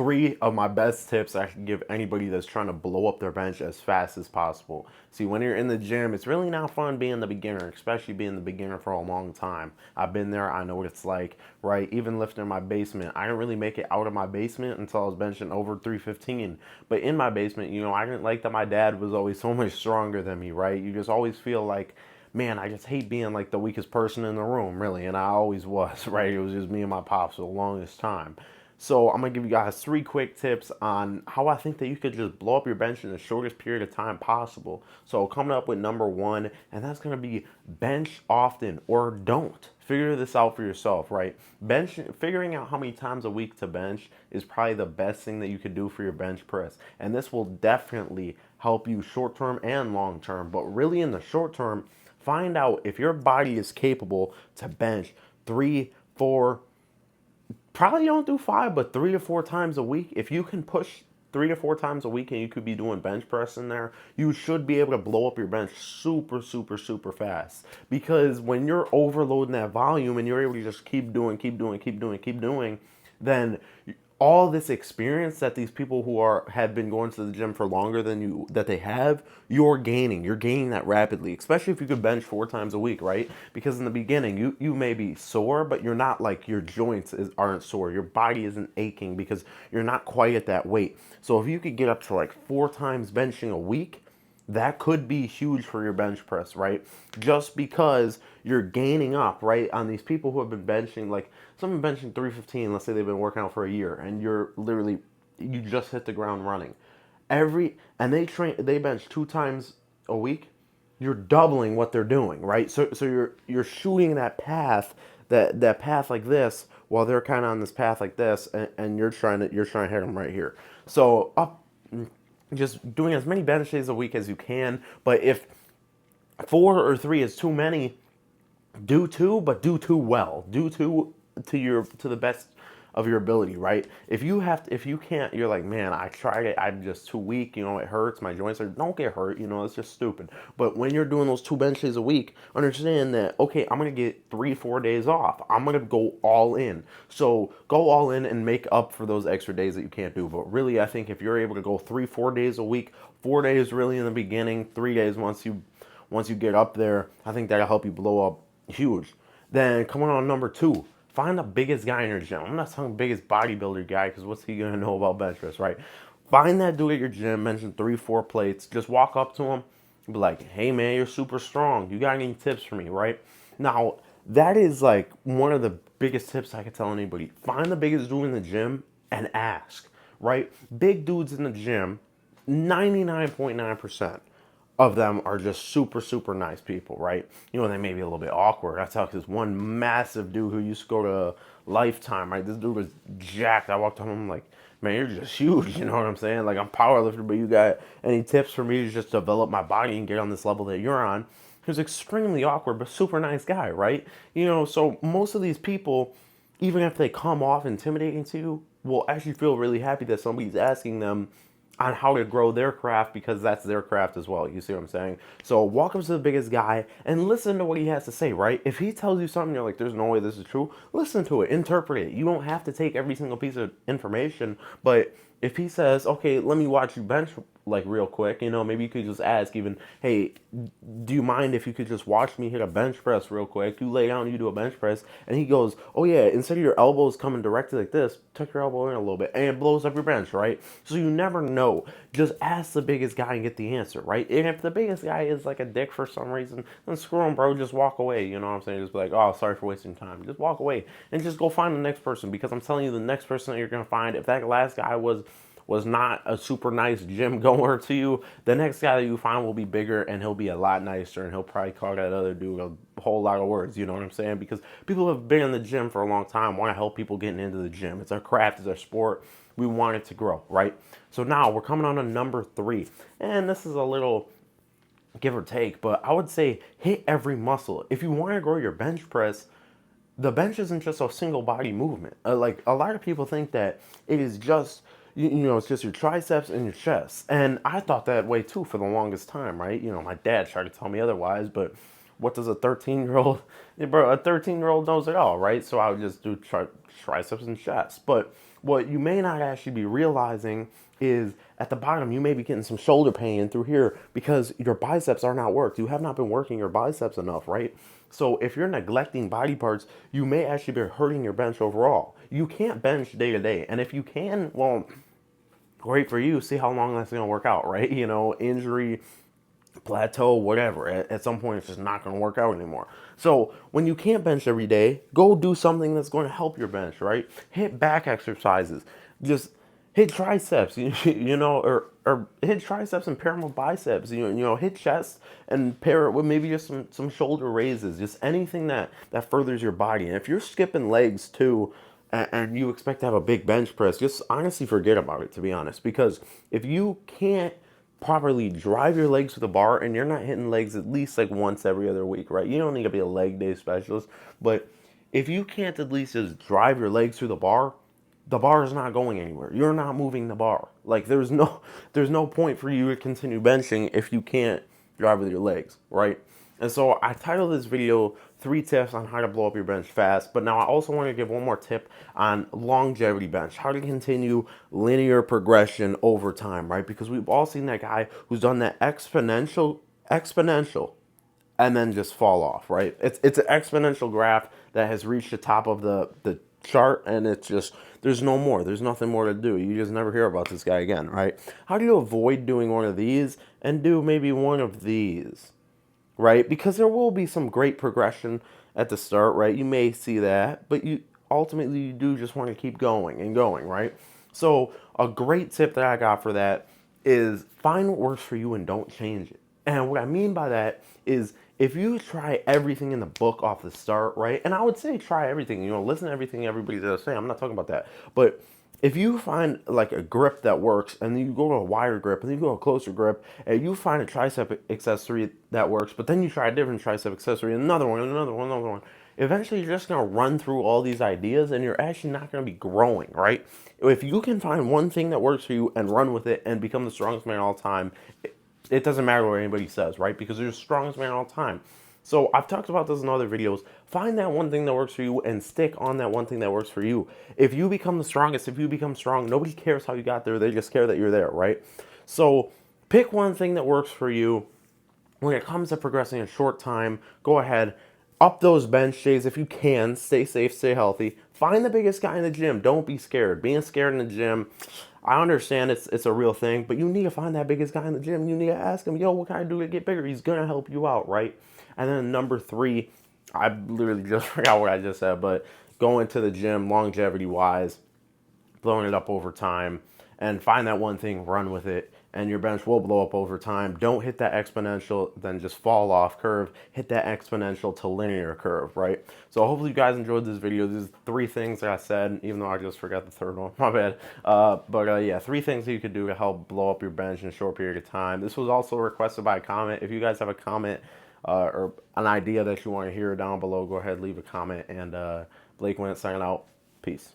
three of my best tips I can give anybody that's trying to blow up their bench as fast as possible. See, when you're in the gym, it's really not fun being the beginner, especially being the beginner for a long time. I've been there, I know what it's like, right? Even lifting in my basement, I didn't really make it out of my basement until I was benching over 315. But in my basement, I didn't like that my dad was always so much stronger than me, right? You just always feel like, man, I just hate being like the weakest person in the room, really. And I always was, right? It was just me and my pops for the longest time. So I'm gonna give you guys three quick tips on how I think that you could just blow up your bench in the shortest period of time possible. So coming up with number one, and that's gonna be bench often or don't. Figure this out for yourself, right? Figuring out how many times a week to bench is probably the best thing that you could do for your bench press. And this will definitely help you short term and long term. But really in the short term, find out if your body is capable to bench three, four, probably don't do five, but 3 to 4 times a week. If you can push 3 to 4 times a week and you could be doing bench press in there, you should be able to blow up your bench super, super, super fast. Because when you're overloading that volume and you're able to just keep doing, keep doing, keep doing, keep doing, then all this experience that these people who have been going to the gym for longer than you that they have, you're gaining that rapidly, especially if you could bench 4 times a week, right? Because in the beginning you may be sore, but you're not like your aren't sore, your body isn't aching because you're not quite at that weight. So if you could get up to like 4 times benching a week, that could be huge for your bench press, right? Just because you're gaining up, right, on these people who have been benching, like someone benching 315, let's say they've been working out for a year, and you just hit the ground running. And they bench 2 times a week, you're doubling what they're doing, right? So you're shooting that path like this while they're kind of on this path like this, and you're trying to hit them right here. So up just doing as many bench days a week as you can. But if 4 or 3 is too many, do two, but do two well. Do two to the best of your ability, right? If you can't, you're like, man, I tried it, I'm just too weak, it hurts, my joints are, don't get hurt, it's just stupid. But when you're doing those 2 bench days a week, understand that, okay, I'm gonna get 3, 4 days off. I'm gonna go all in. So go all in and make up for those extra days that you can't do. But really, I think if you're able to go 3, 4 days a week, 4 days really in the beginning, 3 days once you get up there, I think that'll help you blow up huge. Then coming on number two, find the biggest guy in your gym. I'm not talking biggest bodybuilder guy because what's he gonna know about bench press, right? Find that dude at your gym, mention 3, 4 plates. Just walk up to him, be like, "Hey man, you're super strong. You got any tips for me?" Right? Now that is like one of the biggest tips I could tell anybody. Find the biggest dude in the gym and ask. Right? Big dudes in the gym, 99.9% of them are just super, super nice people, right? They may be a little bit awkward. I tell this one massive dude who used to go to Lifetime, right? This dude was jacked. I walked up to him like, man, you're just huge, you know what I'm saying? Like, I'm powerlifter, but you got any tips for me to just develop my body and get on this level that you're on? He was extremely awkward, but super nice guy, right? So most of these people, even if they come off intimidating to you, will actually feel really happy that somebody's asking them on how to grow their craft because that's their craft as well. You see what I'm saying? So walk up to the biggest guy and listen to what he has to say, right? If he tells you something, you're like, there's no way this is true, listen to it, interpret it. You don't have to take every single piece of information, but if he says, okay, let me watch you bench like real quick, maybe you could just ask even, hey, do you mind if you could just watch me hit a bench press real quick? You lay down, you do a bench press, and he goes, oh yeah, instead of your elbows coming directly like this, tuck your elbow in a little bit, and it blows up your bench, right? So you never know. Just ask the biggest guy and get the answer, right? And if the biggest guy is like a dick for some reason, then screw him, bro. Just walk away. You know what I'm saying? Just be like, oh, sorry for wasting time. Just walk away and just go find the next person because I'm telling you, the next person that you're gonna find, if that last guy was not a super nice gym goer to you, the next guy that you find will be bigger and he'll be a lot nicer and he'll probably call that other dude a whole lot of words, you know what I'm saying? Because people who have been in the gym for a long time want to help people getting into the gym. It's our craft, it's our sport. We want it to grow, right? So now we're coming on to number three. And this is a little give or take, but I would say hit every muscle. If you want to grow your bench press, the bench isn't just a single body movement. Like a lot of people think that it is just it's just your triceps and your chest. And I thought that way too for the longest time, right? My dad tried to tell me otherwise, but what does a 13-year-old, bro, a 13-year-old knows it all, right? So I would just do triceps and chest. But what you may not actually be realizing is at the bottom, you may be getting some shoulder pain through here because your biceps are not worked. You have not been working your biceps enough, right? So if you're neglecting body parts, you may actually be hurting your bench overall. You can't bench day to day. And if you can, well, great for you. See how long that's going to work out, right? You know, injury, plateau, whatever. At some point, it's just not going to work out anymore. So when you can't bench every day, go do something that's going to help your bench, right? Hit back exercises. Just hit triceps, you know, or hit triceps and pair them with biceps. You know, hit chest and pair it with maybe just some shoulder raises. Just anything that furthers your body. And if you're skipping legs too, and you expect to have a big bench press, just honestly forget about it, to be honest. Because if you can't properly drive your legs to the bar and you're not hitting legs at least like once every other week, right? You don't need to be a leg day specialist, but if you can't at least just drive your legs through the bar is not going anywhere. You're not moving the bar. Like there's no point for you to continue benching if you can't drive with your legs, right? And so I titled this video 3 tips on how to blow up your bench fast. But now I also want to give one more tip on longevity bench, how to continue linear progression over time, right? Because we've all seen that guy who's done that exponential and then just fall off, right? It's an exponential graph that has reached the top of the chart, and it's just there's no more. There's nothing more to do. You just never hear about this guy again, right? How do you avoid doing one of these and do maybe one of these? Right? Because there will be some great progression at the start, right? You may see that, but you ultimately you do just want to keep going and going, right? So a great tip that I got for that is find what works for you and don't change it. And what I mean by that is if you try everything in the book off the start, right? And I would say try everything, you know, listen to everything everybody's gonna say. I'm not talking about that. But if you find like a grip that works and then you go to a wider grip and then you go to a closer grip and you find a tricep accessory that works, but then you try a different tricep accessory, another one, another one. Eventually you're just gonna run through all these ideas and you're actually not gonna be growing, right? If you can find one thing that works for you and run with it and become the strongest man all the time, it doesn't matter what anybody says, right? Because you're the strongest man all the time. So I've talked about this in other videos. Find that one thing that works for you and stick on that one thing that works for you. If you become the strongest, if you become strong, nobody cares how you got there. They just care that you're there, right? So pick one thing that works for you. When it comes to progressing in a short time, go ahead, up those bench days if you can. Stay safe, stay healthy. Find the biggest guy in the gym. Don't be scared. Being scared in the gym, I understand it's a real thing, but you need to find that biggest guy in the gym. You need to ask him, yo, what can I do to get bigger? He's gonna help you out, right? And then number 3, I literally just forgot what I just said, but going to the gym longevity wise, blowing it up over time, and find that one thing, run with it, and your bench will blow up over time. Don't hit that exponential, then just fall off curve. Hit that exponential to linear curve, right? So hopefully you guys enjoyed this video. These 3 things that I said, even though I just forgot the third one, my bad. Yeah, 3 things that you could do to help blow up your bench in a short period of time. This was also requested by a comment. If you guys have a comment or an idea that you want to hear down below, go ahead, leave a comment. And Blake Went signing out. Peace.